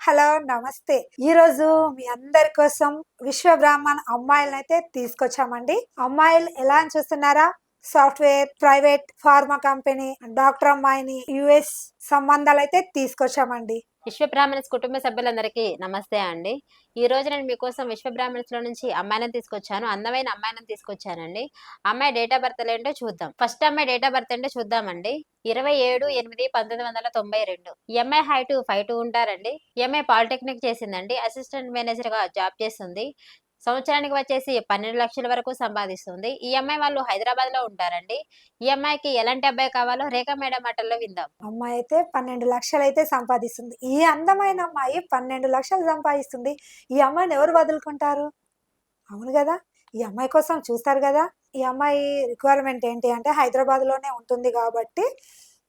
Hello నమస్తే. ఈరోజు మీ అందరి కోసం విశ్వ బ్రాహ్మణ్ అమ్మాయిలనైతే తీసుకొచ్చామండి. అమ్మాయిలు ఎలా అని చూస్తున్నారా? Software, private, pharma company, doctor అమ్మాయిని, యూఎస్ సంబంధాలైతే తీసుకొచ్చామండి. విశ్వ బ్రాహ్మణ్స్ కుటుంబ సభ్యులందరికీ నమస్తే అండి. ఈ రోజు నేను మీకోసం విశ్వ బ్రాహ్మణ్స్ లో నుంచి అమ్మాయిని తీసుకొచ్చాను. అందమైన అమ్మాయిని తీసుకొచ్చానండి. అమ్మాయి డేట్ ఆఫ్ బర్త్ ఏంటో చూద్దాం. ఫస్ట్ అమ్మాయి డేట్ ఆఫ్ బర్త్ ఏంటో చూద్దామండి. 27/8/1992. ఈ అమ్మాయి హైట్ 5'2" ఉంటారండి. ఈ అమ్మాయి పాలిటెక్నిక్ చేసిందండి. అసిస్టెంట్ మేనేజర్ గా జాబ్ చేస్తుంది. సంవత్సరానికి వచ్చేసి 12 లక్షల వరకు సంపాదిస్తుంది. ఈ అమ్మాయి వాళ్ళు హైదరాబాద్ లో ఉంటారండి. ఈ అమ్మాయికి ఎలాంటి అబ్బాయి కావాలో రేఖ మేడం మాటల్లో విందాం. అమ్మాయి అయితే 12 లక్షలైతే సంపాదిస్తుంది. ఈ అందమైన అమ్మాయి 12 లక్షలు సంపాదిస్తుంది. ఈ అమ్మాయిని ఎవరు వదులుకుంటారు? అవును గదా! ఈ అమ్మాయి కోసం చూస్తారు గదా! ఈ అమ్మాయి రిక్వైర్మెంట్ ఏంటి అంటే హైదరాబాద్‌లోనే ఉంటుంది గాబట్టి,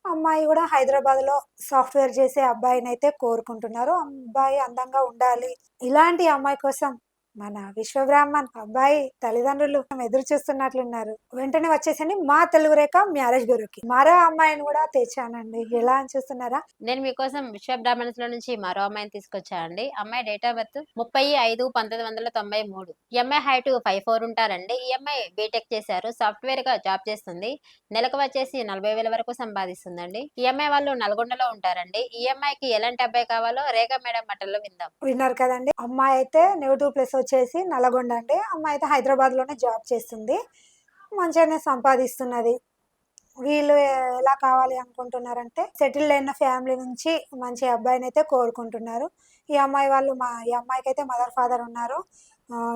అమ్మాయి గూడా హైదరాబాద్‌లో సాఫ్ట్‌వేర్ చేసే అబ్బాయినైతే కోరుకుంటున్నారు. అబ్బాయి అందంగా ఉండాలి. ఇలాంటి అమ్మాయి కోసం మన విశ్వబ్రాహ్మణ్ అబ్బాయి తల్లిదండ్రులు ఎదురు చూస్తున్నట్లున్నారు. వెంటనే వచ్చేసండి మా తెలుగు రేఖ మ్యారేజ్ బ్యూరోకి. మరో అమ్మాయిని గూడా తెచ్చానండి. ఎలా అని చూస్తున్నారా? నేను మీకోసం విశ్వ బ్రాహ్మణ్స్ లో నుంచి మరో అమ్మాయిని తీసుకొచ్చా అండి. అమ్మాయి డేట్ ఆఫ్ బర్త్ 30/5/1993. ఈ అమ్మాయి హైట్ 5'4" ఉంటారండి. ఈ అమ్మాయి బీటెక్ చేశారు. సాఫ్ట్‌వేర్ గా జాబ్ చేస్తుంది. నెలకు వచ్చేసి 40,000 వరకు సంపాదిస్తుందండి. ఈ అమ్మాయి వాళ్ళు నల్గొండలో ఉంటారండి. ఈ అమ్మాయికి ఎలాంటి అబ్బాయి కావాలో రేఖ మేడం మాటల్లో విందాం. విన్నారు కదండి. అమ్మాయి అయితే నెగెటివ్ ప్లేస్ వచ్చేసి నల్లగొండ అండి. అమ్మాయి అయితే హైదరాబాద్‌లోనే జాబ్ చేస్తుంది. మంచిగానే సంపాదిస్తున్నది. వీళ్ళు ఎలా కావాలి అనుకుంటున్నారంటే సెటిల్డ్ అయిన ఫ్యామిలీ నుంచి మంచి అబ్బాయినైతే కోరుకుంటున్నారు. ఈ అమ్మాయికైతే మదర్, ఫాదర్ ఉన్నారు.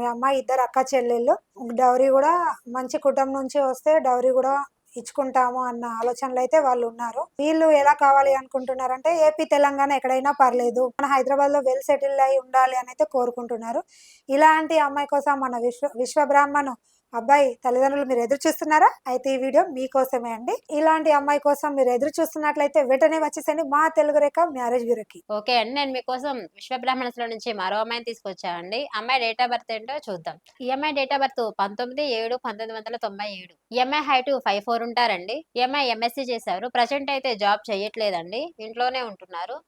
ఈ అమ్మాయి ఇద్దరు అక్క చెల్లెళ్ళు. డౌరీ గూడా మంచి కుటుంబం నుంచి వస్తే డౌరీ గూడా ఇచ్చుకుంటాము అన్న ఆలోచనలో అయితే వాళ్ళు ఉన్నారు. వీళ్ళు ఎలా కావాలి అనుకుంటున్నారంటే ఏపీ, తెలంగాణ ఎక్కడైనా పర్లేదు. మన హైదరాబాద్‌లో వెల్ సెటిల్డ్ అయి ఉండాలి అని అయితే కోరుకుంటున్నారు. ఇలాంటి అమ్మాయి కోసం మన విశ్వ బ్రాహ్మణ్ అబ్బాయి తల్లిదండ్రులు మీరు ఎదురు చూస్తున్నారా? అయితే ఈ వీడియో మీకోసమే అండి. ఇలాంటి అమ్మాయి కోసం మీరు ఎదురు చూస్తున్నట్లయితే వెంటనే వచ్చేసండి మా తెలుగు రేఖ మ్యారేజ్ బ్యూరోకి. ఓకే అండి. నేను మీకోసం విశ్వ బ్రాహ్మణ్స్ లో నుంచి మరో అమ్మాయిని తీసుకొచ్చా అండి. అమ్మాయి డేట్ ఆఫ్ బర్త్ ఏంటో చూద్దాం. ఈ అమ్మాయి డేట్ ఆఫ్ బర్త్ 19/7/1997. ఈ అమ్మాయి హైట్ 5'4" ఉంటారండి. ఈ అమ్మాయి ఎంఎస్సీ చేశారు. ప్రజెంట్ అయితే జాబ్ చేయట్లేదండి. ఇంట్లోనే ఉంటున్నారు.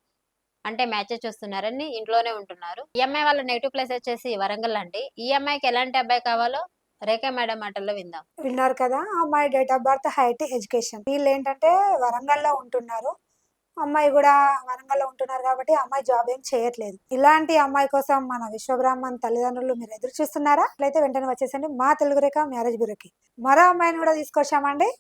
అంటే మ్యాచెస్ చూస్తున్నారని ఇంట్లోనే ఉంటున్నారు. ఈ అమ్మాయి వాళ్ళ నేటివ్ ప్లేస్ వచ్చేసి వరంగల్ అండి. ఈ అమ్మాయికి ఎలాంటి అబ్బాయి కావాలో రేఖా మేడం మాటల్లో విందాం. విన్నారు కదా! అమ్మాయి date of birth, height, education. వీళ్ళేంటంటే వరంగల్‌లో ఉంటున్నారు. అమ్మాయి గూడా వరంగల్‌లో ఉంటున్నారు గాబట్టి, అమ్మాయి జాబ్ ఏం చేయట్లేదు. ఇలాంటి అమ్మాయి కోసం మన విశ్వబ్రాహ్మణ్ తల్లిదండ్రులు మీరు ఎదురు చూస్తున్నారా? అట్లయితే వెంటనే వచ్చేసండి మా తెలుగు రేఖ మ్యారేజ్ బ్యూరోకి. మరో అమ్మాయిని గూడా తీసుకొచ్చామండి.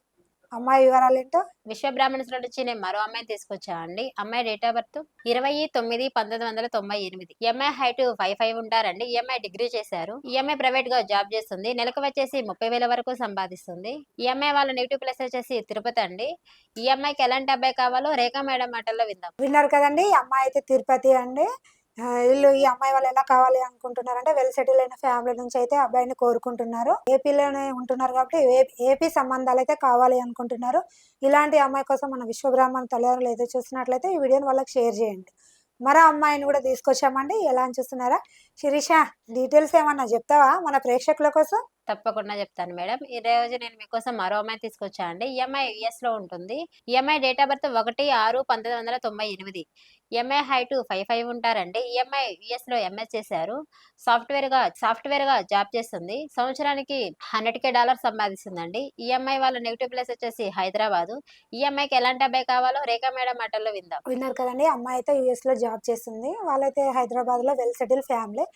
అమ్మాయి వివరాలేంటో విశ్వ బ్రాహ్మణ్స్ లో నుంచి నేను మరో అమ్మాయిని తీసుకొచ్చా అండి. అమ్మాయి డేట్ ఆఫ్ బర్త్ 29/1998. ఈ అమ్మాయి హైట్ 5'5" ఉంటారండి. ఈ అమ్మాయి డిగ్రీ చేశారు. ఈ అమ్మాయి ప్రైవేట్ గా జాబ్ చేస్తుంది. నెలకు వచ్చేసి 30,000 వరకు సంపాదిస్తుంది. ఈ అమ్మాయి వాళ్ళ నెగిటివ్ ప్లేస్ వచ్చేసి తిరుపతి అండి. ఈ అమ్మాయికి ఎలాంటి అబ్బాయి కావాలో రేఖా మేడం మాటల్లో విందాం. విన్నారు కదండీ! ఈ అమ్మాయి అయితే తిరుపతి అండి. ఈ అమ్మాయి వాళ్ళు ఎలా కావాలి అనుకుంటున్నారంటే వెల్ సెటిల్ అయిన ఫ్యామిలీ నుంచి అయితే అబ్బాయిని కోరుకుంటున్నారు. ఏపీలోనే ఉంటున్నారు కాబట్టి ఏపీ సంబంధాలైతే కావాలి అనుకుంటున్నారు. ఇలాంటి అమ్మాయి కోసం మన విశ్వబ్రాహ్మణ్ తల్లిదండ్రులు ఎదురు చూస్తున్నట్లయితే ఈ వీడియోని వాళ్ళకి షేర్ చేయండి. మరో అమ్మాయిని కూడా తీసుకొచ్చామండి. ఎలా అని చూస్తున్నారా? శిరీష డీటెయిల్స్ ఏమన్నా చెప్తావా మన ప్రేక్షకుల కోసం? తప్పకుండా చెప్తాను మేడం. ఈ రోజు నేను మీకోసం మరో అమ్మాయి తీసుకొచ్చా అండి. ఈ అమ్మాయి యుఎస్ లో ఉంటుంది. ఈ అమ్మాయి డేట్ ఆఫ్ బర్త్ 1/6/1998. ఈ అమ్మాయి హైట్ 5'5" ఉంటారండి. ఈ అమ్మాయి యుఎస్ లో ఎంఎస్ చేశారు. సాఫ్ట్వేర్ గా జాబ్ చేస్తుంది. సంవత్సరానికి $100,000 సంపాదిస్తుందండి. ఈ అమ్మాయి వాళ్ళ నెగిటివ్ ప్లేస్ వచ్చేసి హైదరాబాద్. ఈ అమ్మాయికి ఎలాంటి అబ్బాయి కావాలో రేఖా మేడం మాటల్లో విందాం. విన్నారు కదండీ! అమ్మాయి అయితే యూఎస్‌లో జాబ్ చేస్తుంది. వాళ్ళైతే హైదరాబాద్‌లో వెల్ సెటిల్ ఫ్యామిలీ.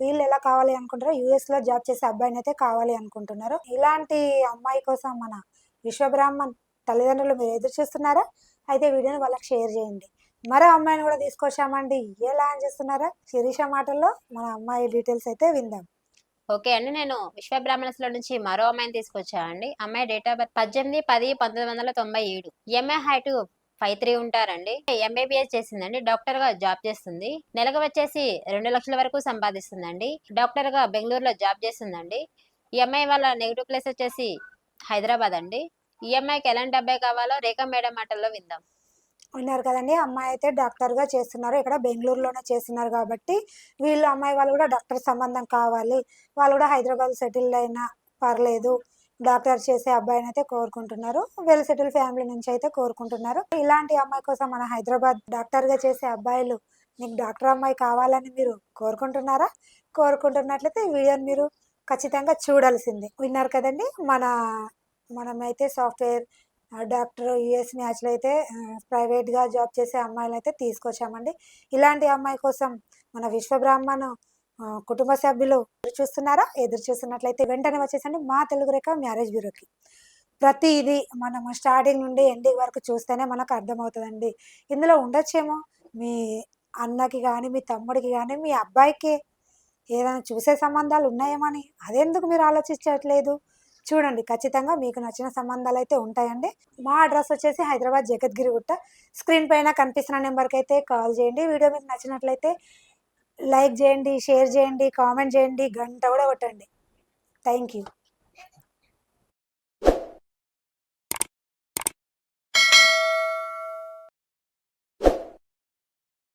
వీళ్ళు ఎలా కావాలి అనుకుంటారో యూఎస్‌లో జాబ్ చేసే అబ్బాయినైతే కావాలి అనుకుంటున్నారు. ఇలాంటి అమ్మాయి కోసం మన విశ్వబ్రాహ్మణ్ తల్లిదండ్రులు మీరు ఎదురు చూస్తున్నారా? అయితే వీడియోని వాళ్ళకి షేర్ చేయండి. మరో అమ్మాయిని కూడా తీసుకొచ్చామండి. ఎలా అని చూస్తున్నారా? శిరీష మాటల్లో మన అమ్మాయి డీటెయిల్స్ అయితే విందాం. ఓకే అండి. నేను విశ్వ బ్రాహ్మణ్స్ లో నుంచి మరో అమ్మాయిని తీసుకొచ్చా అండి. అమ్మాయి డేట్ ఆఫ్ బర్త్ 18/10/1997. ఈ అమ్మాయి హైట్ 5'3" ఉంటారండి. ఎంబీబీఎస్ చేసిందండి. డాక్టర్ గా జాబ్ చేస్తుంది. నెలకు వచ్చేసి 2 లక్షల వరకు సంపాదిస్తుందండి. డాక్టర్ గా బెంగళూరులో జాబ్ చేస్తుందండి. ఈ అమ్మాయి వాళ్ళ నెగిటివ్ ప్లేస్ వచ్చేసి హైదరాబాద్ అండి. ఈ అమ్మాయికి ఎలాంటి అబ్బాయి కావాలో రేఖా మేడం మాటల్లో విందాం. విన్నారు కదండీ! అమ్మాయి అయితే డాక్టర్‌గా చేస్తున్నారు. ఇక్కడ బెంగుళూరులోనే చేస్తున్నారు కాబట్టి, అమ్మాయి వాళ్ళు కూడా డాక్టర్ సంబంధం కావాలి. వాళ్ళు కూడా హైదరాబాద్ సెటిల్డ్ అయినా పర్లేదు. డాక్టర్ చేసే అబ్బాయిని అయితే కోరుకుంటున్నారు. వెల్ సెటిల్ ఫ్యామిలీ నుంచి అయితే కోరుకుంటున్నారు. ఇలాంటి అమ్మాయి కోసం మన హైదరాబాద్ డాక్టర్గా చేసే అబ్బాయిలు మీకు డాక్టర్ అమ్మాయి కావాలని మీరు కోరుకుంటున్నారా? కోరుకుంటున్నట్లయితే ఈ వీడియోని మీరు ఖచ్చితంగా చూడాల్సిందే. విన్నారు కదండి, మనమైతే సాఫ్ట్వేర్ డాక్టర్ యుఎస్ మ్యాచ్లో అయితే ప్రైవేట్గా జాబ్ చేసే అమ్మాయిలు అయితే తీసుకొచ్చామండి. ఇలాంటి అమ్మాయి కోసం మన విశ్వబ్రాహ్మణ్ కుటుంబ సభ్యులు ఎదురు చూస్తున్నట్లయితే వెంటనే వచ్చేసండి మా తెలుగు రేఖ మ్యారేజ్ బ్యూరోకి. ప్రతి ఇది మనము స్టార్టింగ్ నుండి ఎండింగ్ వరకు చూస్తేనే మనకు అర్థమవుతుందండి. ఇందులో ఉండొచ్చేమో మీ అన్నకి కానీ, మీ తమ్ముడికి కానీ, మీ అబ్బాయికి ఏదైనా చూసే సంబంధాలు ఉన్నాయేమో అని అదెందుకు మీరు ఆలోచించట్లేదు? చూడండి, ఖచ్చితంగా మీకు నచ్చిన సంబంధాలు అయితే ఉంటాయండి. మా అడ్రస్ వచ్చేసి హైదరాబాద్ జగద్గిరిగుట్ట. స్క్రీన్ పైన కనిపిస్తున్న నెంబర్కి అయితే కాల్ చేయండి. వీడియో మీకు నచ్చినట్లయితే లైక్ చేయండి, షేర్ చేయండి, కామెంట్ చేయండి, గంట కూడా కొట్టండి. Thank you.